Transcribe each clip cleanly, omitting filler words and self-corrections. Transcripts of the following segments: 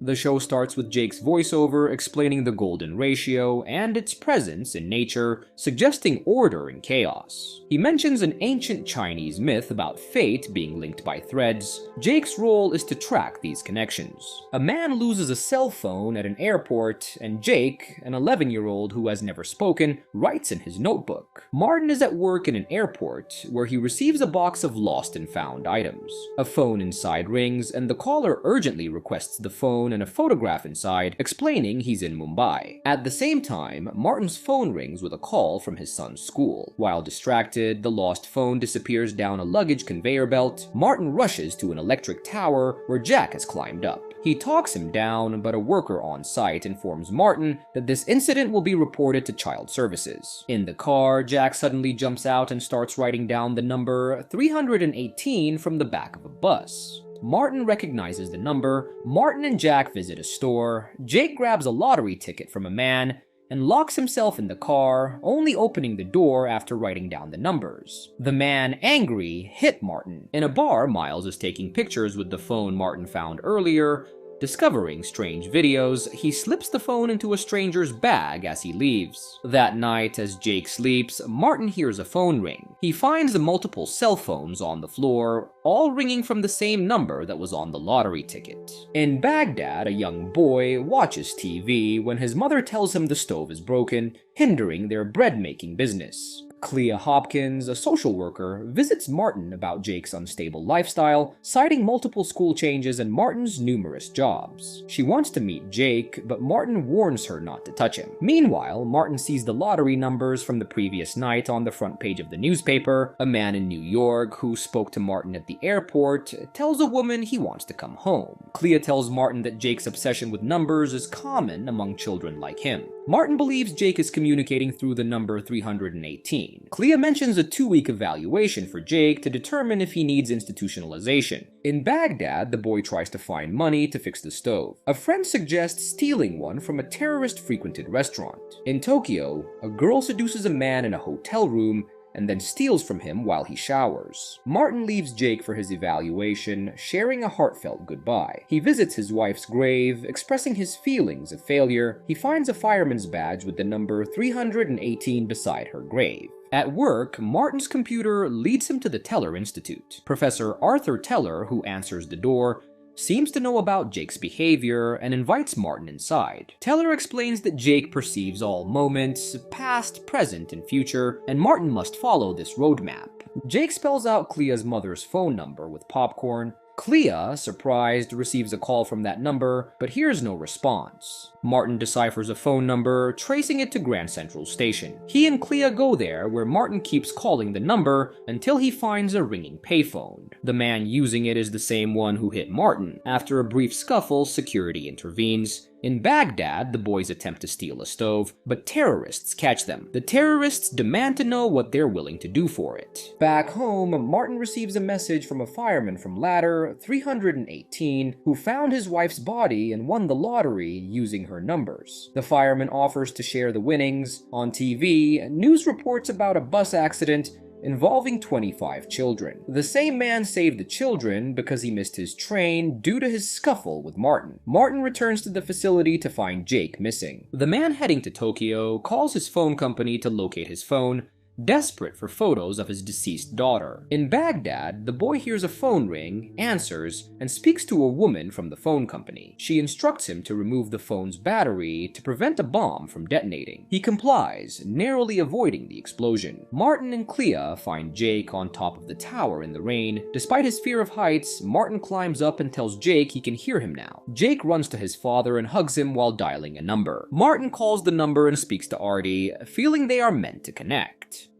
The show starts with Jake's voiceover explaining the golden ratio and its presence in nature, suggesting order and chaos. He mentions an ancient Chinese myth about fate being linked by threads. Jake's role is to track these connections. A man loses a cell phone at an airport, and Jake, an 11-year-old who has never spoken, writes in his notebook. Martin is at work in an airport, where he receives a box of lost and found items. A phone inside rings, and the caller urgently requests the phone and a photograph inside, explaining he's in Mumbai. At the same time, Martin's phone rings with a call from his son's school. While distracted, the lost phone disappears down a luggage conveyor belt. Martin rushes to an electric tower where Jack has climbed up. He talks him down, but a worker on site informs Martin that this incident will be reported to child services. In the car, Jack suddenly jumps out and starts writing down the number 318 from the back of a bus. Martin recognizes the number. Martin and Jack visit a store. Jake grabs a lottery ticket from a man and locks himself in the car, only opening the door after writing down the numbers. The man, angry, hit Martin. In a bar, Miles is taking pictures with the phone Martin found earlier. Discovering strange videos, he slips the phone into a stranger's bag as he leaves. That night, as Jake sleeps, Martin hears a phone ring. He finds the multiple cell phones on the floor, all ringing from the same number that was on the lottery ticket. In Baghdad, a young boy watches TV when his mother tells him the stove is broken, hindering their bread-making business. Clea Hopkins, a social worker, visits Martin about Jake's unstable lifestyle, citing multiple school changes and Martin's numerous jobs. She wants to meet Jake, but Martin warns her not to touch him. Meanwhile, Martin sees the lottery numbers from the previous night on the front page of the newspaper. A man in New York who spoke to Martin at the airport tells a woman he wants to come home. Clea tells Martin that Jake's obsession with numbers is common among children like him. Martin believes Jake is communicating through the number 318. Clea mentions a 2-week evaluation for Jake to determine if he needs institutionalization. In Baghdad, the boy tries to find money to fix the stove. A friend suggests stealing one from a terrorist-frequented restaurant. In Tokyo, a girl seduces a man in a hotel room and then steals from him while he showers. Martin leaves Jake for his evaluation, sharing a heartfelt goodbye. He visits his wife's grave, expressing his feelings of failure. He finds a fireman's badge with the number 318 beside her grave. At work, Martin's computer leads him to the Teller Institute. Professor Arthur Teller, who answers the door, seems to know about Jake's behavior and invites Martin inside. Teller explains that Jake perceives all moments, past, present, and future, and Martin must follow this roadmap. Jake spells out Clea's mother's phone number with popcorn. Clea, surprised, receives a call from that number, but hears no response. Martin deciphers a phone number, tracing it to Grand Central Station. He and Clea go there, where Martin keeps calling the number until he finds a ringing payphone. The man using it is the same one who hit Martin. After a brief scuffle, security intervenes. In Baghdad, the boys attempt to steal a stove, but terrorists catch them. The terrorists demand to know what they're willing to do for it. Back home, Martin receives a message from a fireman from ladder 318 who found his wife's body and won the lottery using her numbers. The fireman offers to share the winnings. On TV, news reports about a bus accident involving 25 children. The same man saved the children because he missed his train due to his scuffle with Martin. Martin returns to the facility to find Jake missing. The man heading to Tokyo calls his phone company to locate his phone, desperate for photos of his deceased daughter. In Baghdad, the boy hears a phone ring, answers, and speaks to a woman from the phone company. She instructs him to remove the phone's battery to prevent a bomb from detonating. He complies, narrowly avoiding the explosion. Martin and Clea find Jake on top of the tower in the rain. Despite his fear of heights, Martin climbs up and tells Jake he can hear him now. Jake runs to his father and hugs him while dialing a number. Martin calls the number and speaks to Artie, feeling they are meant to connect.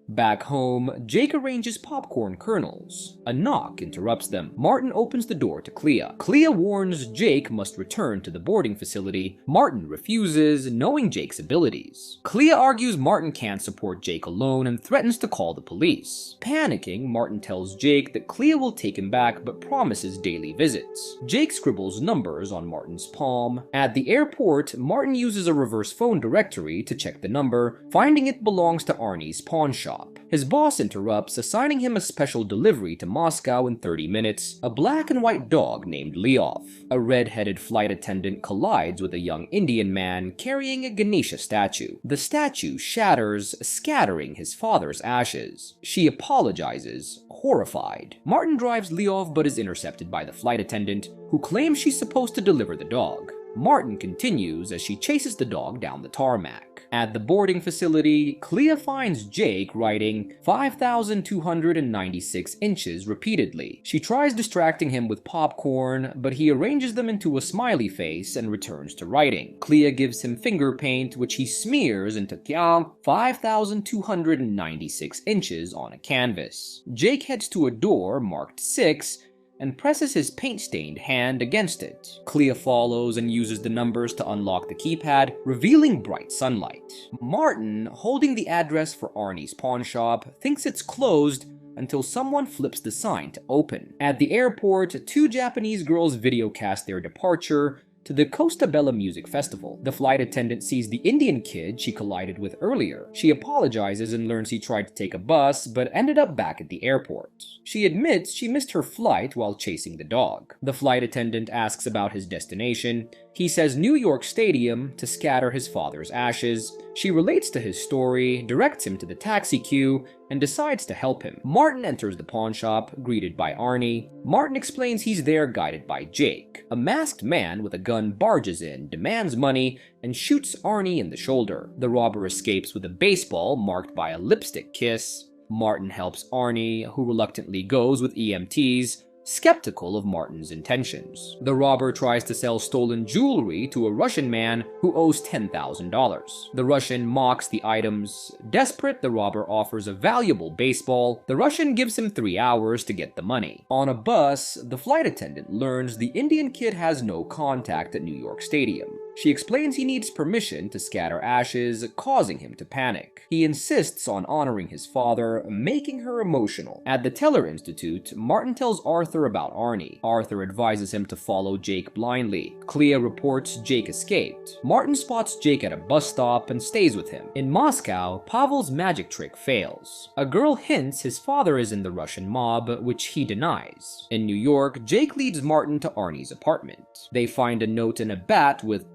Back home, Jake arranges popcorn kernels. A knock interrupts them. Martin opens the door to Clea. Clea warns Jake must return to the boarding facility. Martin refuses, knowing Jake's abilities. Clea argues Martin can't support Jake alone and threatens to call the police. Panicking, Martin tells Jake that Clea will take him back but promises daily visits. Jake scribbles numbers on Martin's palm. At the airport, Martin uses a reverse phone directory to check the number, finding it belongs to Arnie's pawn shop. shop. His boss interrupts, assigning him a special delivery to Moscow in 30 minutes, a black and white dog named Leov. A red-headed flight attendant collides with a young Indian man carrying a Ganesha statue. The statue shatters, scattering his father's ashes. She apologizes, horrified. Martin drives Leov but is intercepted by the flight attendant, who claims she's supposed to deliver the dog. Martin continues as she chases the dog down the tarmac. At the boarding facility, Clea finds Jake writing 5,296 inches repeatedly. She tries distracting him with popcorn, but he arranges them into a smiley face and returns to writing. Clea gives him finger paint, which he smears into 5,296 inches on a canvas. Jake heads to a door marked 6, and presses his paint-stained hand against it. Clea follows and uses the numbers to unlock the keypad, revealing bright sunlight. Martin, holding the address for Arnie's pawn shop, thinks it's closed until someone flips the sign to open. At the airport, 2 Japanese girls videocast their departure to the Costa Bella Music Festival. The flight attendant sees the Indian kid she collided with earlier. She apologizes and learns he tried to take a bus, but ended up back at the airport. She admits she missed her flight while chasing the dog. The flight attendant asks about his destination. He says New York Stadium to scatter his father's ashes. She relates to his story, directs him to the taxi queue, and decides to help him. Martin enters the pawn shop, greeted by Arnie. Martin explains he's there guided by Jake. A masked man with a gun barges in, demands money, and shoots Arnie in the shoulder. The robber escapes with a baseball marked by a lipstick kiss. Martin helps Arnie, who reluctantly goes with EMTs, skeptical of Martin's intentions. The robber tries to sell stolen jewelry to a Russian man who owes $10,000. The Russian mocks the items. Desperate, the robber offers a valuable baseball. The Russian gives him 3 hours to get the money. On a bus, the flight attendant learns the Indian kid has no contact at New York Stadium. She explains he needs permission to scatter ashes, causing him to panic. He insists on honoring his father, making her emotional. At the Teller Institute, Martin tells Arthur about Arnie. Arthur advises him to follow Jake blindly. Clea reports Jake escaped. Martin spots Jake at a bus stop and stays with him. In Moscow, Pavel's magic trick fails. A girl hints his father is in the Russian mob, which he denies. In New York, Jake leads Martin to Arnie's apartment. They find a note and a bat with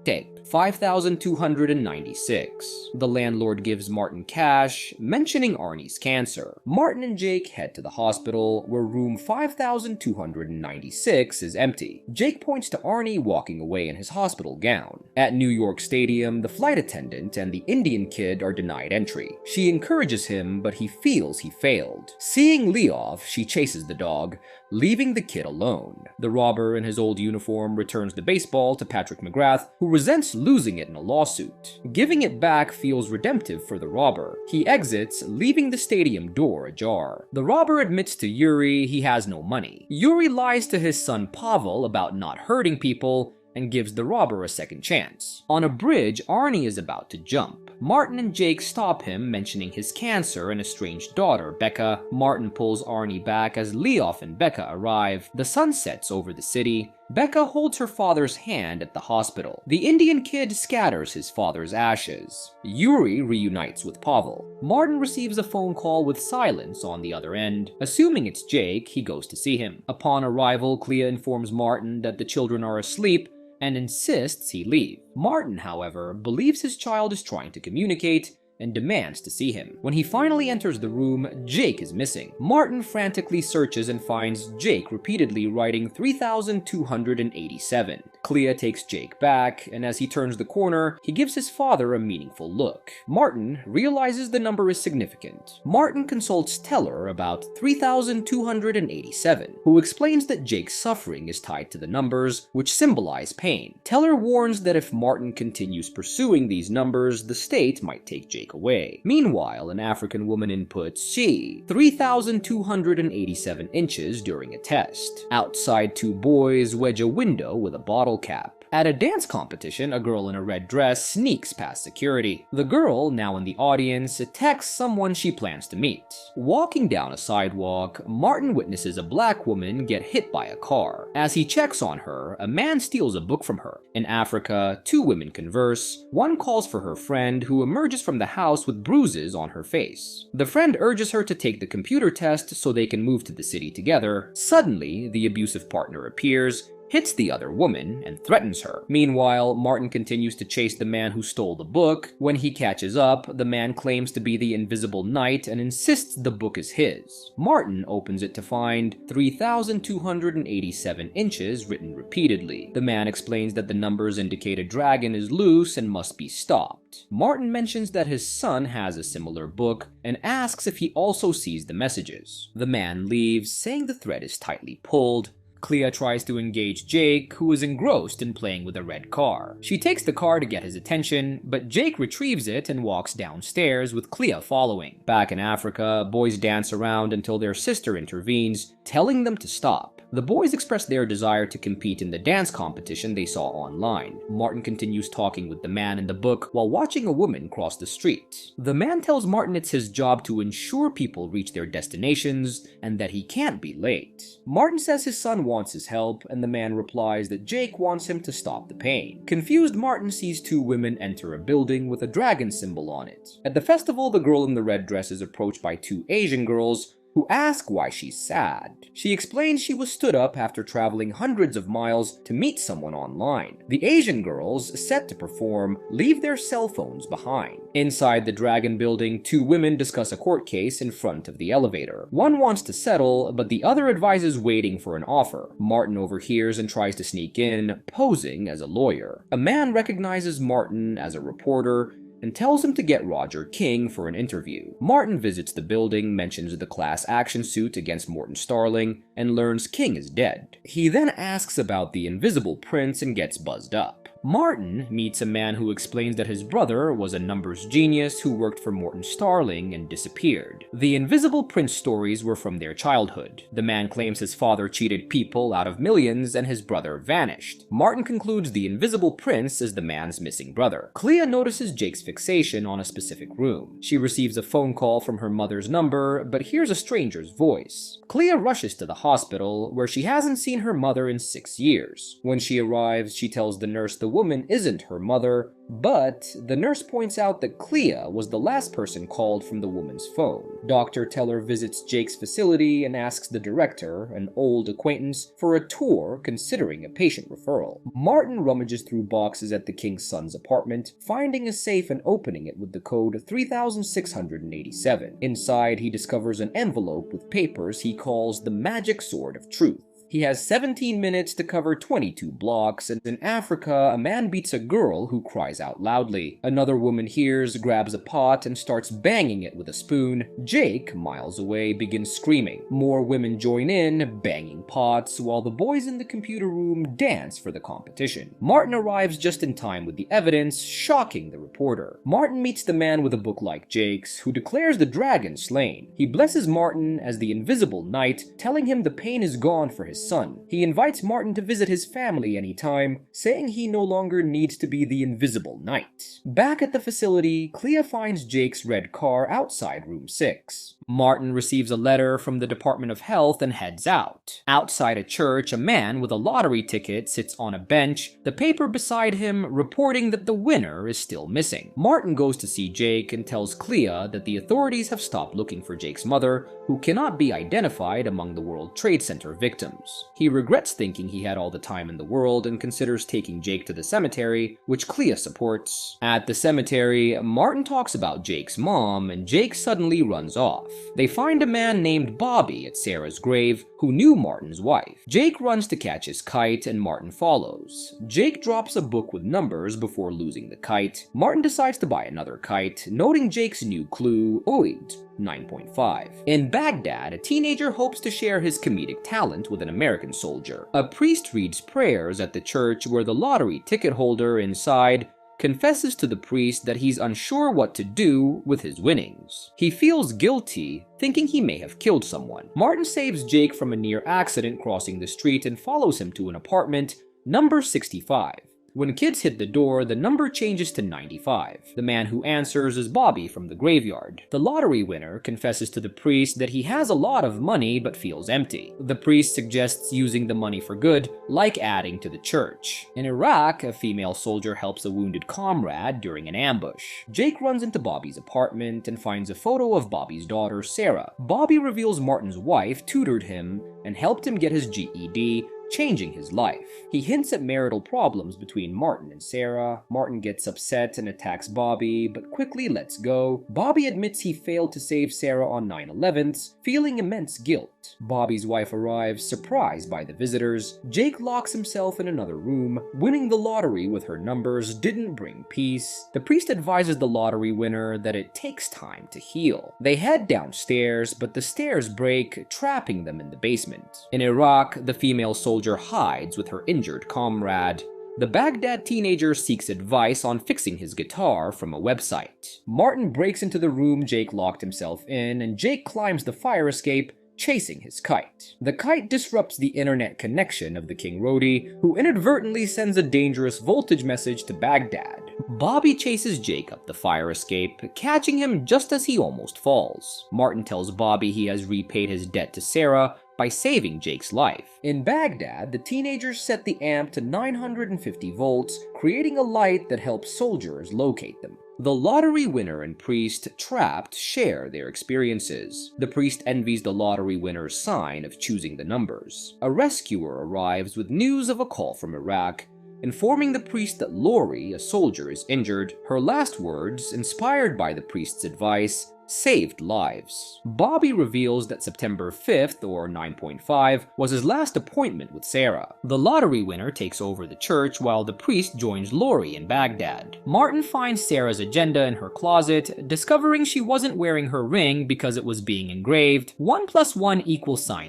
5,296. The landlord gives Martin cash, mentioning Arnie's cancer. Martin and Jake head to the hospital, where room 5,296 is empty. Jake points to Arnie walking away in his hospital gown. At New York Stadium, the flight attendant and the Indian kid are denied entry. She encourages him, but he feels he failed. Seeing Leov, she chases the dog, leaving the kid alone. The robber in his old uniform returns the baseball to Patrick McGrath, who resents losing it in a lawsuit. Giving it back feels redemptive for the robber. He exits, leaving the stadium door ajar. The robber admits to Yuri he has no money. Yuri lies to his son Pavel about not hurting people and gives the robber a second chance. On a bridge, Arnie is about to jump. Martin and Jake stop him, mentioning his cancer and estranged daughter, Becca. Martin pulls Arnie back as Leof and Becca arrive. The sun sets over the city. Becca holds her father's hand at the hospital. The Indian kid scatters his father's ashes. Yuri reunites with Pavel. Martin receives a phone call with silence on the other end. Assuming it's Jake, he goes to see him. Upon arrival, Clea informs Martin that the children are asleep and insists he leave. Martin, however, believes his child is trying to communicate and demands to see him. When he finally enters the room, Jake is missing. Martin frantically searches and finds Jake repeatedly writing 3,287. Clea takes Jake back, and as he turns the corner, he gives his father a meaningful look. Martin realizes the number is significant. Martin consults Teller about 3,287, who explains that Jake's suffering is tied to the numbers, which symbolize pain. Teller warns that if Martin continues pursuing these numbers, the state might take Jake away. Meanwhile, an African woman inputs she 3,287 inches during a test. Outside, 2 boys wedge a window with a bottle cap. At a dance competition, a girl in a red dress sneaks past security. The girl, now in the audience, texts someone she plans to meet. Walking down a sidewalk, Martin witnesses a black woman get hit by a car. As he checks on her, a man steals a book from her. In Africa, two women converse. One calls for her friend, who emerges from the house with bruises on her face. The friend urges her to take the computer test so they can move to the city together. Suddenly, the abusive partner appears, hits the other woman, and threatens her. Meanwhile, Martin continues to chase the man who stole the book. When he catches up, the man claims to be the Invisible Knight and insists the book is his. Martin opens it to find 3,287 inches written repeatedly. The man explains that the numbers indicate a dragon is loose and must be stopped. Martin mentions that his son has a similar book and asks if he also sees the messages. The man leaves, saying the thread is tightly pulled. Clea tries to engage Jake, who is engrossed in playing with a red car. She takes the car to get his attention, but Jake retrieves it and walks downstairs with Clea following. Back in Africa, boys dance around until their sister intervenes, telling them to stop. The boys express their desire to compete in the dance competition they saw online. Martin continues talking with the man in the book while watching a woman cross the street. The man tells Martin it's his job to ensure people reach their destinations and that he can't be late. Martin says his son wants his help, and the man replies that Jake wants him to stop the pain. Confused, Martin sees two women enter a building with a dragon symbol on it. At the festival, the girl in the red dress is approached by two Asian girls who ask why she's sad. She explains she was stood up after traveling hundreds of miles to meet someone online. The Asian girls, set to perform, leave their cell phones behind. Inside the Dragon building, two women discuss a court case in front of the elevator. One wants to settle, but the other advises waiting for an offer. Martin overhears and tries to sneak in, posing as a lawyer. A man recognizes Martin as a reporter and tells him to get Roger King for an interview. Martin visits the building, mentions the class action suit against Morton Starling, and learns King is dead. He then asks about the Invisible Prince and gets buzzed up. Martin meets a man who explains that his brother was a numbers genius who worked for Morton Starling and disappeared. The Invisible Prince stories were from their childhood. The man claims his father cheated people out of millions and his brother vanished. Martin concludes the Invisible Prince is the man's missing brother. Clea notices Jake's fixation on a specific room. She receives a phone call from her mother's number, but hears a stranger's voice. Clea rushes to the hospital, where she hasn't seen her mother in 6 years. When she arrives, she tells the nurse the woman isn't her mother, but the nurse points out that Clea was the last person called from the woman's phone. Dr. Teller visits Jake's facility and asks the director, an old acquaintance, for a tour considering a patient referral. Martin rummages through boxes at the king's son's apartment, finding a safe and opening it with the code 3687. Inside, he discovers an envelope with papers he calls the Magic Sword of Truth. He has 17 minutes to cover 22 blocks, and in Africa, a man beats a girl who cries out loudly. Another woman hears, grabs a pot, and starts banging it with a spoon. Jake, miles away, begins screaming. More women join in, banging pots, while the boys in the computer room dance for the competition. Martin arrives just in time with the evidence, shocking the reporter. Martin meets the man with a book like Jake's, who declares the dragon slain. He blesses Martin as the Invisible Knight, telling him the pain is gone for his son. He invites Martin to visit his family anytime, saying he no longer needs to be the Invisible Knight. Back at the facility, Clea finds Jake's red car outside room 6. Martin receives a letter from the Department of Health and heads out. Outside a church, a man with a lottery ticket sits on a bench, the paper beside him reporting that the winner is still missing. Martin goes to see Jake and tells Clea that the authorities have stopped looking for Jake's mother, who cannot be identified among the World Trade Center victims. He regrets thinking he had all the time in the world and considers taking Jake to the cemetery, which Clea supports. At the cemetery, Martin talks about Jake's mom, and Jake suddenly runs off. They find a man named Bobby at Sarah's grave who knew Martin's wife. Jake runs to catch his kite, and Martin follows. Jake drops a book with numbers before losing the kite. Martin decides to buy another kite, noting Jake's new clue, Oid 9.5. In Baghdad, a teenager hopes to share his comedic talent with an American soldier. A priest reads prayers at the church where the lottery ticket holder inside confesses to the priest that he's unsure what to do with his winnings. He feels guilty, thinking he may have killed someone. Martin saves Jake from a near accident crossing the street and follows him to an apartment, number 65. When kids hit the door, the number changes to 95. The man who answers is Bobby from the graveyard. The lottery winner confesses to the priest that he has a lot of money but feels empty. The priest suggests using the money for good, like adding to the church. In Iraq, a female soldier helps a wounded comrade during an ambush. Jake runs into Bobby's apartment and finds a photo of Bobby's daughter, Sarah. Bobby reveals Martin's wife tutored him and helped him get his GED, changing his life. He hints at marital problems between Martin and Sarah. Martin gets upset and attacks Bobby, but quickly lets go. Bobby admits he failed to save Sarah on 9/11, feeling immense guilt. Bobby's wife arrives, surprised by the visitors. Jake locks himself in another room. Winning the lottery with her numbers didn't bring peace. The priest advises the lottery winner that it takes time to heal. They head downstairs, but the stairs break, trapping them in the basement. In Iraq, the female soldier hides with her injured comrade. The Baghdad teenager seeks advice on fixing his guitar from a website. Martin breaks into the room Jake locked himself in, and Jake climbs the fire escape, chasing his kite. The kite disrupts the internet connection of the King Rhodey, who inadvertently sends a dangerous voltage message to Baghdad. Bobby chases Jake up the fire escape, catching him just as he almost falls. Martin tells Bobby he has repaid his debt to Sarah by saving Jake's life. In Baghdad, the teenagers set the amp to 950 volts, creating a light that helps soldiers locate them. The lottery winner and priest, trapped, share their experiences. The priest envies the lottery winner's sign of choosing the numbers. A rescuer arrives with news of a call from Iraq, informing the priest that Lori, a soldier, is injured. Her last words, inspired by the priest's advice, saved lives. Bobby reveals that September 5th, or 9.5, was his last appointment with Sarah. The lottery winner takes over the church while the priest joins Lori in Baghdad. Martin finds Sarah's agenda in her closet, discovering she wasn't wearing her ring because it was being engraved 1 + 1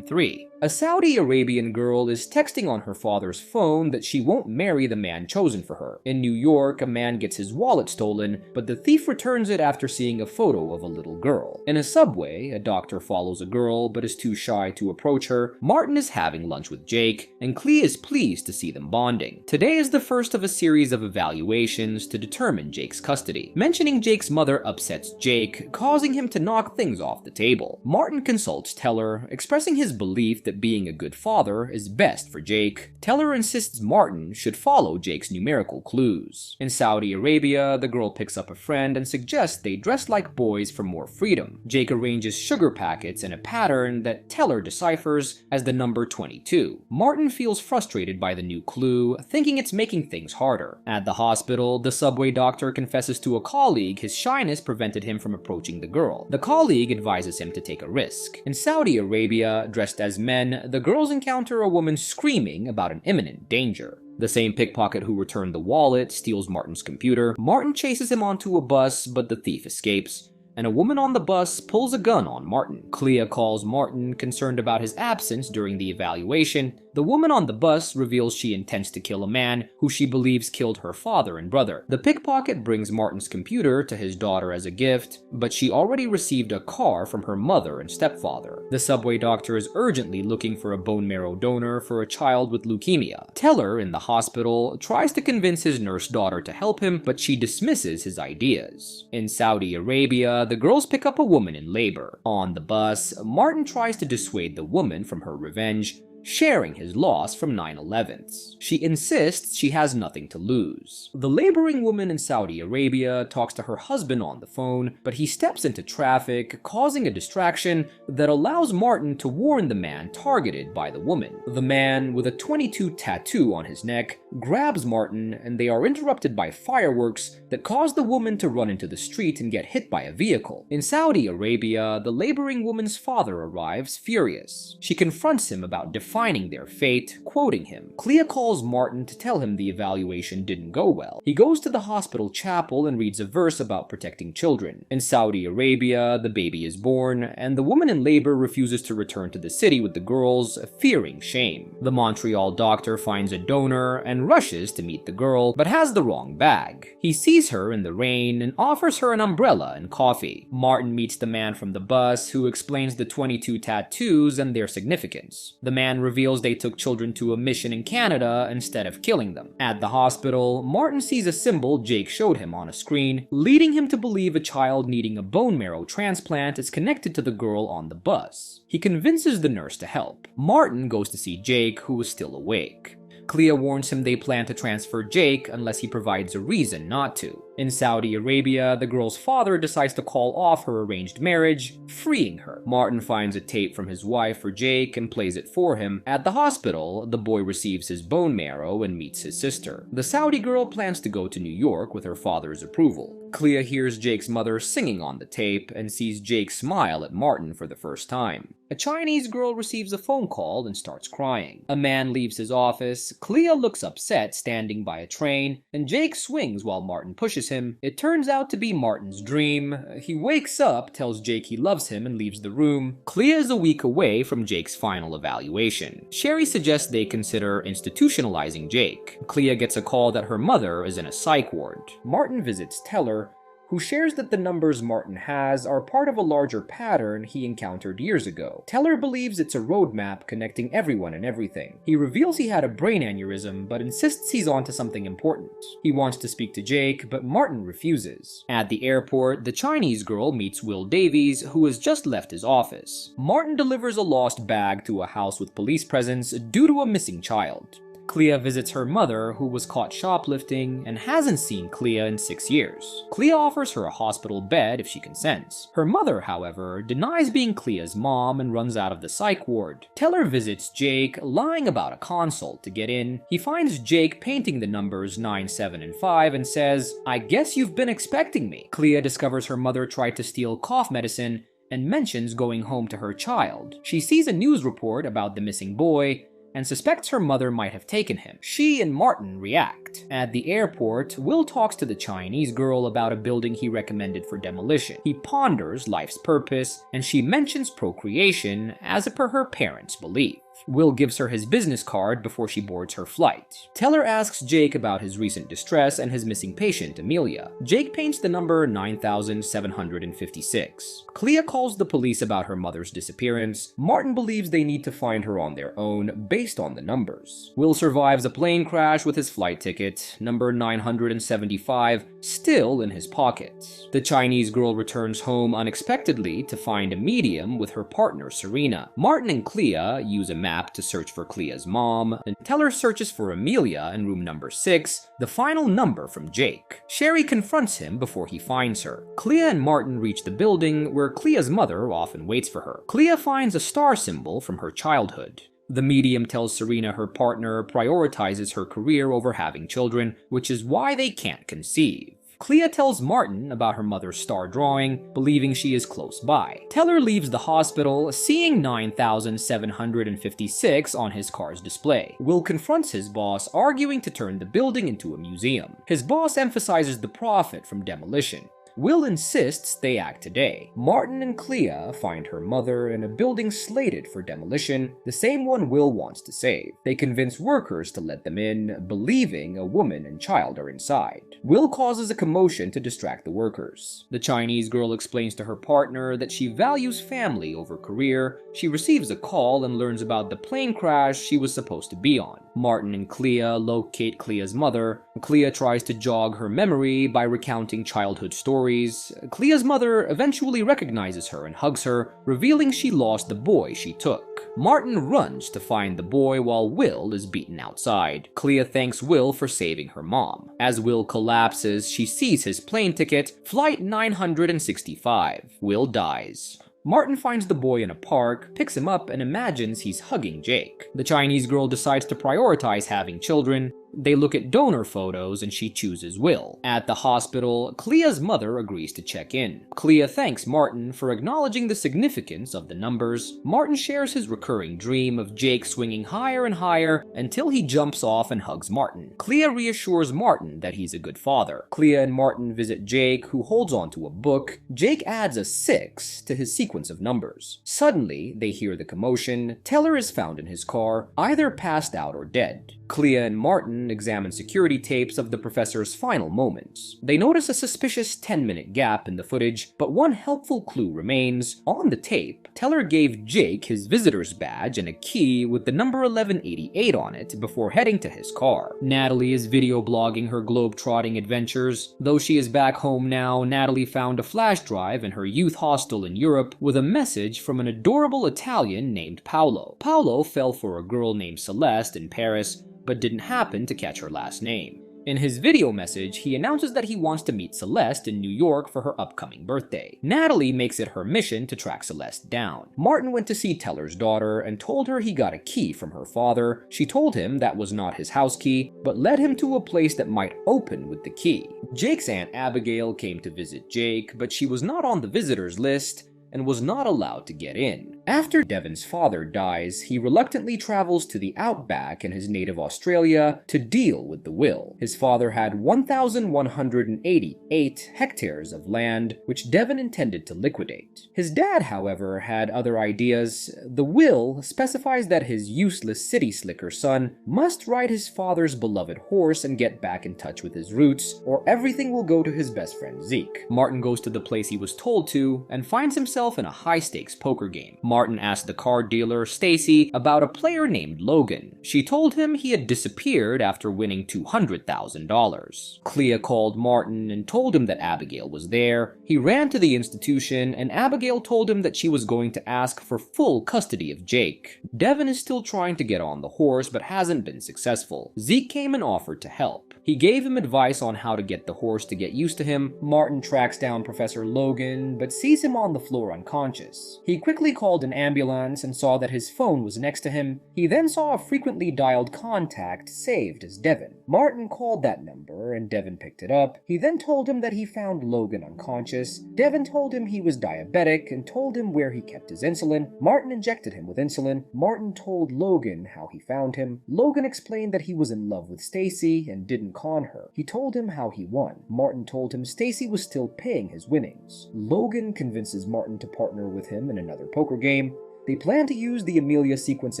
= 3. A Saudi Arabian girl is texting on her father's phone that she won't marry the man chosen for her. In New York, a man gets his wallet stolen, but the thief returns it after seeing a photo of a little girl. In a subway, a doctor follows a girl but is too shy to approach her. Martin is having lunch with Jake, and Clea is pleased to see them bonding. Today is the first of a series of evaluations to determine Jake's custody. Mentioning Jake's mother upsets Jake, causing him to knock things off the table. Martin consults Teller, expressing his belief that being a good father is best for Jake. Teller insists Martin should follow Jake's numerical clues. In Saudi Arabia, the girl picks up a friend and suggests they dress like boys for more freedom. Jake arranges sugar packets in a pattern that Teller deciphers as the number 22. Martin feels frustrated by the new clue, thinking it's making things harder. At the hospital, the subway doctor confesses to a colleague his shyness prevented him from approaching the girl. The colleague advises him to take a risk. In Saudi Arabia, dressed as men, the girls encounter a woman screaming about an imminent danger. The same pickpocket who returned the wallet steals Martin's computer. Martin chases him onto a bus, but the thief escapes, and a woman on the bus pulls a gun on Martin. Clea calls Martin, concerned about his absence during the evaluation. The woman on the bus reveals she intends to kill a man who she believes killed her father and brother. The pickpocket brings Martin's computer to his daughter as a gift, but she already received a car from her mother and stepfather. The subway doctor is urgently looking for a bone marrow donor for a child with leukemia. Teller, in the hospital, tries to convince his nurse daughter to help him, but she dismisses his ideas. In Saudi Arabia, the girls pick up a woman in labor. On the bus, Martin tries to dissuade the woman from her revenge, sharing his loss from 9/11. She insists she has nothing to lose. The laboring woman in Saudi Arabia talks to her husband on the phone, but he steps into traffic, causing a distraction that allows Martin to warn the man targeted by the woman. The man, with a 22 tattoo on his neck, grabs Martin, and they are interrupted by fireworks that cause the woman to run into the street and get hit by a vehicle. In Saudi Arabia, the laboring woman's father arrives, furious. She confronts him about defining their fate, quoting him. Clea calls Martin to tell him the evaluation didn't go well. He goes to the hospital chapel and reads a verse about protecting children. In Saudi Arabia, the baby is born, and the woman in labor refuses to return to the city with the girls, fearing shame. The Montreal doctor finds a donor and rushes to meet the girl, but has the wrong bag. He sees her in the rain and offers her an umbrella and coffee. Martin meets the man from the bus, who explains the 22 tattoos and their significance. The man man reveals they took children to a mission in Canada instead of killing them. At the hospital, Martin sees a symbol Jake showed him on a screen, leading him to believe a child needing a bone marrow transplant is connected to the girl on the bus. He convinces the nurse to help. Martin goes to see Jake, who is still awake. Clea warns him they plan to transfer Jake unless he provides a reason not to. In Saudi Arabia, the girl's father decides to call off her arranged marriage, freeing her. Martin finds a tape from his wife for Jake and plays it for him. At the hospital, the boy receives his bone marrow and meets his sister. The Saudi girl plans to go to New York with her father's approval. Clea hears Jake's mother singing on the tape and sees Jake smile at Martin for the first time. A Chinese girl receives a phone call and starts crying. A man leaves his office. Clea looks upset standing by a train, and Jake swings while Martin pushes him. It turns out to be Martin's dream. He wakes up, tells Jake he loves him, and leaves the room. Clea is a week away from Jake's final evaluation. Sherry suggests they consider institutionalizing Jake. Clea gets a call that her mother is in a psych ward. Martin visits Teller, who shares that the numbers Martin has are part of a larger pattern he encountered years ago. Teller believes it's a roadmap connecting everyone and everything. He reveals he had a brain aneurysm, but insists he's onto something important. He wants to speak to Jake, but Martin refuses. At the airport, the Chinese girl meets Will Davies, who has just left his office. Martin delivers a lost bag to a house with police presence due to a missing child. Clea visits her mother, who was caught shoplifting and hasn't seen Clea in 6 years. Clea offers her a hospital bed if she consents. Her mother, however, denies being Clea's mom and runs out of the psych ward. Teller visits Jake, lying about a consult to get in. He finds Jake painting the numbers 9, 7, and 5 and says, "I guess you've been expecting me." Clea discovers her mother tried to steal cough medicine and mentions going home to her child. She sees a news report about the missing boy and suspects her mother might have taken him. She and Martin react. At the airport, Will talks to the Chinese girl about a building he recommended for demolition. He ponders life's purpose, and she mentions procreation as per her parents' belief. Will gives her his business card before she boards her flight. Teller asks Jake about his recent distress and his missing patient, Amelia. Jake paints the number 9756. Clea calls the police about her mother's disappearance. Martin believes they need to find her on their own based on the numbers. Will survives a plane crash with his flight ticket, number 975, still in his pocket. The Chinese girl returns home unexpectedly to find a medium with her partner, Serena. Martin and Clea use a map to search for Clea's mom, and Teller searches for Amelia in room number 6, the final number from Jake. Sherry confronts him before he finds her. Clea and Martin reach the building where Clea's mother often waits for her. Clea finds a star symbol from her childhood. The medium tells Serena her partner prioritizes her career over having children, which is why they can't conceive. Clea tells Martin about her mother's star drawing, believing she is close by. Teller leaves the hospital, seeing 9756 on his car's display. Will confronts his boss, arguing to turn the building into a museum. His boss emphasizes the profit from demolition. Will insists they act today. Martin and Clea find her mother in a building slated for demolition, the same one Will wants to save. They convince workers to let them in, believing a woman and child are inside. Will causes a commotion to distract the workers. The Chinese girl explains to her partner that she values family over career. She receives a call and learns about the plane crash she was supposed to be on. Martin and Clea locate Clea's mother. Clea tries to jog her memory by recounting childhood stories. Clea's mother eventually recognizes her and hugs her, revealing she lost the boy she took. Martin runs to find the boy while Will is beaten outside. Clea thanks Will for saving her mom. As Will collapses, she sees his plane ticket, flight 965. Will dies. Martin finds the boy in a park, picks him up, and imagines he's hugging Jake. The Chinese girl decides to prioritize having children. They look at donor photos and she chooses Will. At the hospital, Clea's mother agrees to check in. Clea thanks Martin for acknowledging the significance of the numbers. Martin shares his recurring dream of Jake swinging higher and higher until he jumps off and hugs Martin. Clea reassures Martin that he's a good father. Clea and Martin visit Jake, who holds onto a book. Jake adds a 6 to his sequence of numbers. Suddenly, they hear the commotion. Teller is found in his car, either passed out or dead. Clea and Martin examine security tapes of the professor's final moments. They notice a suspicious 10-minute gap in the footage, but one helpful clue remains. On the tape, Teller gave Jake his visitor's badge and a key with the number 1188 on it before heading to his car. Natalie is video blogging her globe-trotting adventures. Though she is back home now, Natalie found a flash drive in her youth hostel in Europe with a message from an adorable Italian named Paolo. Paolo fell for a girl named Celeste in Paris, but didn't happen to catch her last name. In his video message, he announces that he wants to meet Celeste in New York for her upcoming birthday. Natalie makes it her mission to track Celeste down. Martin went to see Teller's daughter and told her he got a key from her father. She told him that was not his house key, but led him to a place that might open with the key. Jake's Aunt Abigail came to visit Jake, but she was not on the visitors list and was not allowed to get in. After Devon's father dies, he reluctantly travels to the outback in his native Australia to deal with the will. His father had 1,188 hectares of land, which Devon intended to liquidate. His dad, however, had other ideas. The will specifies that his useless city slicker son must ride his father's beloved horse and get back in touch with his roots, or everything will go to his best friend Zeke. Martin goes to the place he was told to and finds himself in a high-stakes poker game. Martin asked the card dealer, Stacy, about a player named Logan. She told him he had disappeared after winning $200,000. Clea called Martin and told him that Abigail was there. He ran to the institution, and Abigail told him that she was going to ask for full custody of Jake. Devon is still trying to get on the horse, but hasn't been successful. Zeke came and offered to help. He gave him advice on how to get the horse to get used to him. Martin tracks down Professor Logan, but sees him on the floor unconscious. He quickly called an ambulance and saw that his phone was next to him. He then saw a frequently dialed contact saved as Devon. Martin called that number and Devon picked it up. He then told him that he found Logan unconscious. Devon told him he was diabetic and told him where he kept his insulin. Martin injected him with insulin. Martin told Logan how he found him. Logan explained that he was in love with Stacy and didn't con her. He told him how he won. Martin told him Stacy was still paying his winnings. Logan convinces Martin to partner with him in another poker game. They plan to use the Amelia sequence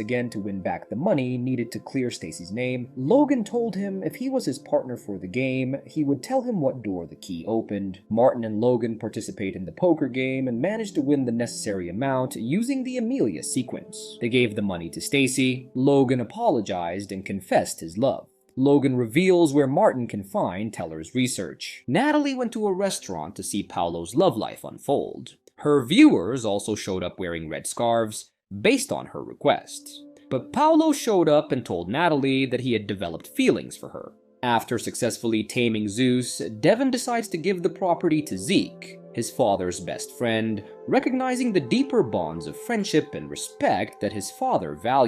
again to win back the money needed to clear Stacy's name. Logan told him if he was his partner for the game, he would tell him what door the key opened. Martin and Logan participate in the poker game and manage to win the necessary amount using the Amelia sequence. They gave the money to Stacy. Logan apologized and confessed his love. Logan reveals where Martin can find Teller's research. Natalie went to a restaurant to see Paolo's love life unfold. Her viewers also showed up wearing red scarves, based on her request. But Paolo showed up and told Natalie that he had developed feelings for her. After successfully taming Zeus, Devon decides to give the property to Zeke, his father's best friend, recognizing the deeper bonds of friendship and respect that his father valued.